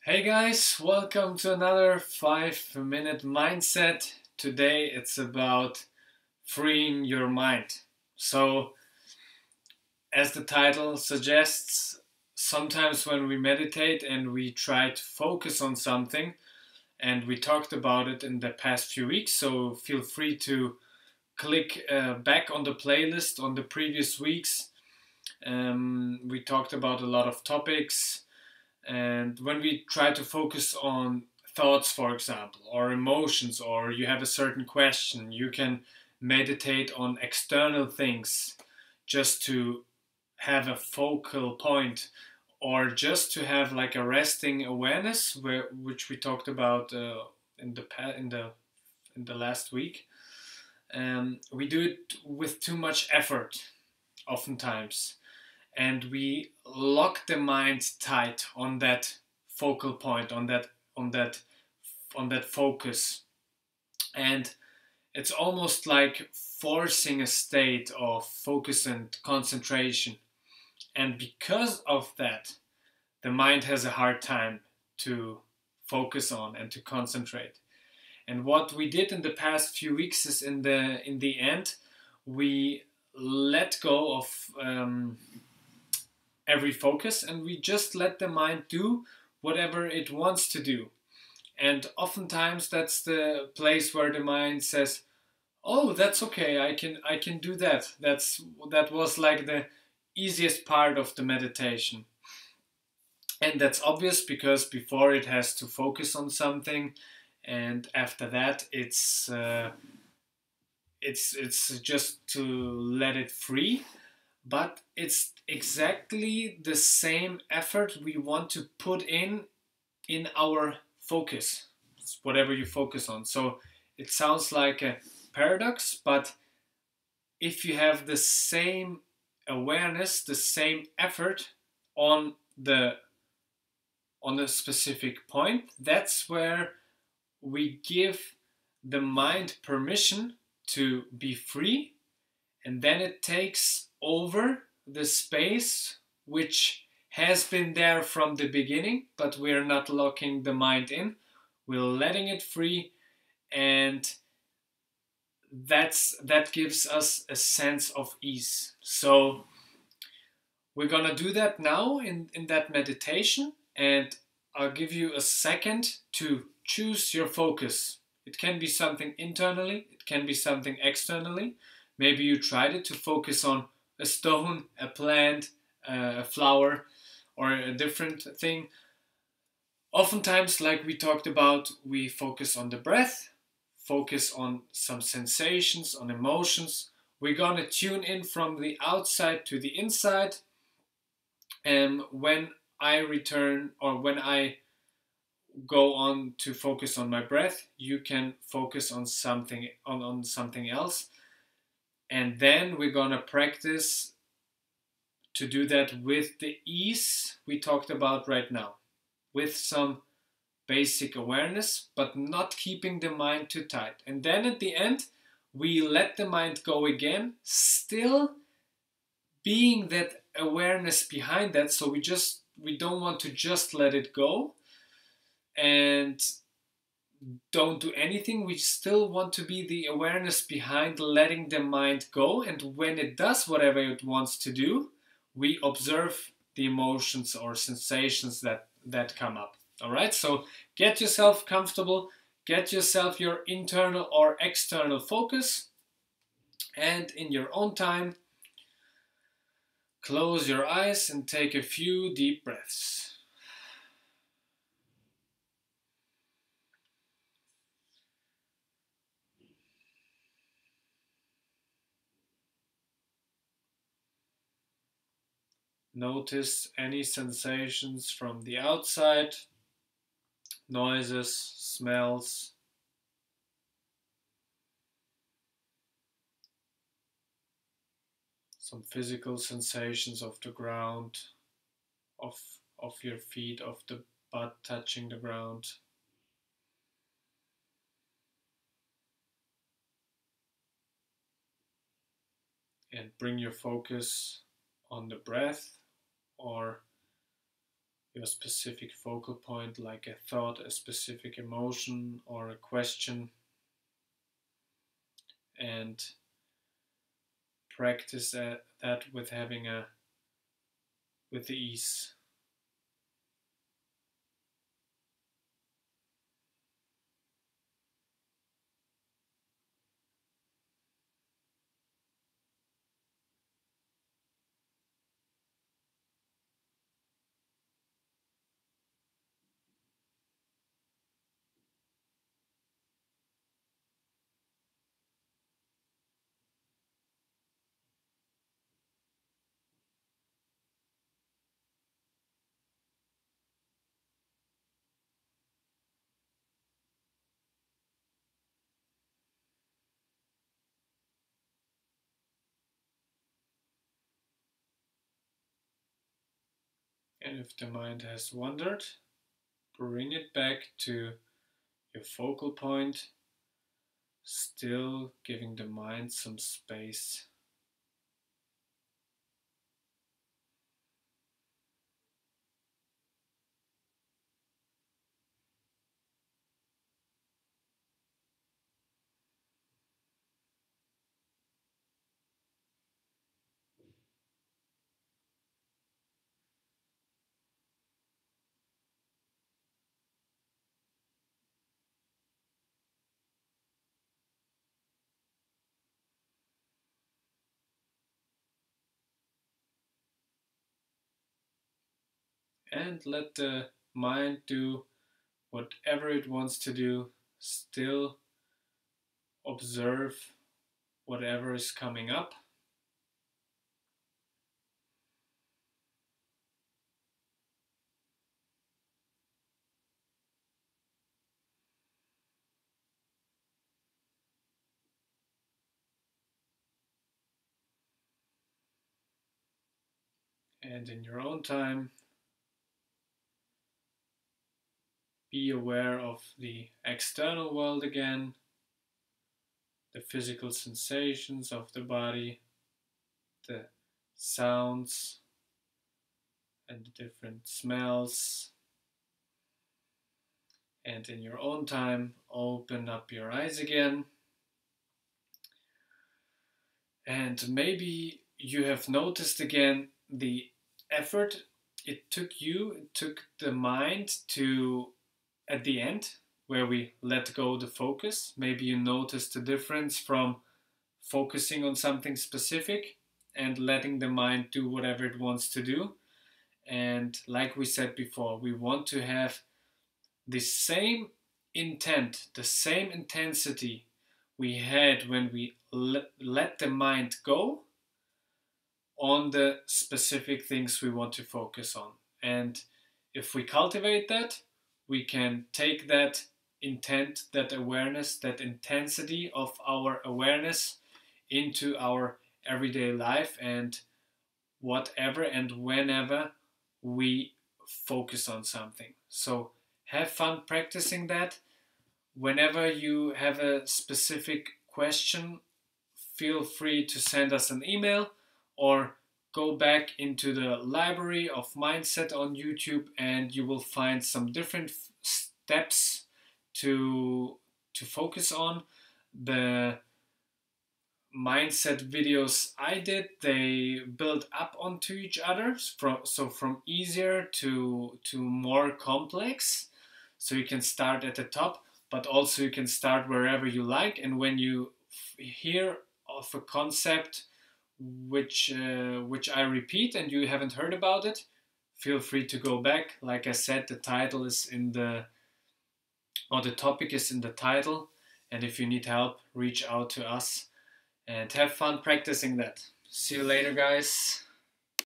Hey guys, welcome to another 5 minute mindset. Today it's about freeing your mind. So, as the title suggests, sometimes when we meditate and we try to focus on something, and we talked about it in the past few weeks, so feel free to click back on the playlist on the previous weeks. We talked about a lot of topics. And when we try to focus on thoughts, for example, or emotions, or you have a certain question, you can meditate on external things just to have a focal point, or just to have like a resting awareness, which we talked about in the last week. We do it with too much effort, oftentimes, and we lock the mind tight on that focal point, on that on that focus, and it's almost like forcing a state of focus and concentration. And because of that, the mind has a hard time to focus on and to concentrate. And what we did in the past few weeks is, in the end, we let go of every focus, and we just let the mind do whatever it wants to do. And oftentimes that's the place where the mind says, "Oh, that's okay. I can do that." That was like the easiest part of the meditation. And that's obvious because before it has to focus on something, and after that it's just to let it free. But it's exactly the same effort we want to put in our focus, whatever you focus on. So it sounds like a paradox, but if you have the same awareness, the same effort on the on a specific point, that's where we give the mind permission to be free, and then it takes over the space which has been there from the beginning, but we're not locking the mind in. We're letting it free, and that gives us a sense of ease. So we're gonna do that now in that meditation, and I'll give you a second to choose your focus. It can be something internally, it can be something externally. Maybe you tried it to focus on a stone, a plant, a flower, or a different thing. Oftentimes, like we talked about, we focus on the breath, focus on some sensations, on emotions. We're gonna tune in from the outside to the inside. And when I return, or when I go on to focus on my breath, you can focus on something else. And then we're gonna practice to do that with the ease we talked about right now, with some basic awareness, but not keeping the mind too tight. And then at the end, we let the mind go again, still being that awareness behind that. So we don't want to just let it go and don't do anything. We still want to be the awareness behind letting the mind go. And when it does whatever it wants to do, we observe the emotions or sensations that come up. All right, so get yourself comfortable, get yourself your internal or external focus, and in your own time, close your eyes and take a few deep breaths. Notice any sensations from the outside, noises, smells, some physical sensations of the ground, of, of your feet, of the butt touching the ground. And bring your focus on the breath, or your specific focal point, like a thought, a specific emotion, or a question, and practice that with having with the ease. And if the mind has wandered, bring it back to your focal point, still giving the mind some space. And let the mind do whatever it wants to do, still observe whatever is coming up. And in your own time, be aware of the external world again, the physical sensations of the body, the sounds and the different smells. And in your own time, open up your eyes again. And maybe you have noticed again the effort it took the mind to, at the end, where we let go the focus. Maybe you noticed the difference from focusing on something specific and letting the mind do whatever it wants to do. And like we said before, we want to have the same intent, the same intensity we had when we let the mind go on the specific things we want to focus on. And if we cultivate that, we can take that intent, that awareness, that intensity of our awareness into our everyday life, and whatever and whenever we focus on something. So have fun practicing that. Whenever you have a specific question, feel free to send us an email or go back into the library of mindset on YouTube, and you will find some different steps to focus on. The mindset videos I did, they build up onto each other, from easier to more complex. So you can start at the top, but also you can start wherever you like. And when you hear of a concept which I repeat and you haven't heard about it, feel free to go back. Like I said, the title is in the topic is in the title, and if you need help, reach out to us and have fun practicing that. See you later, guys.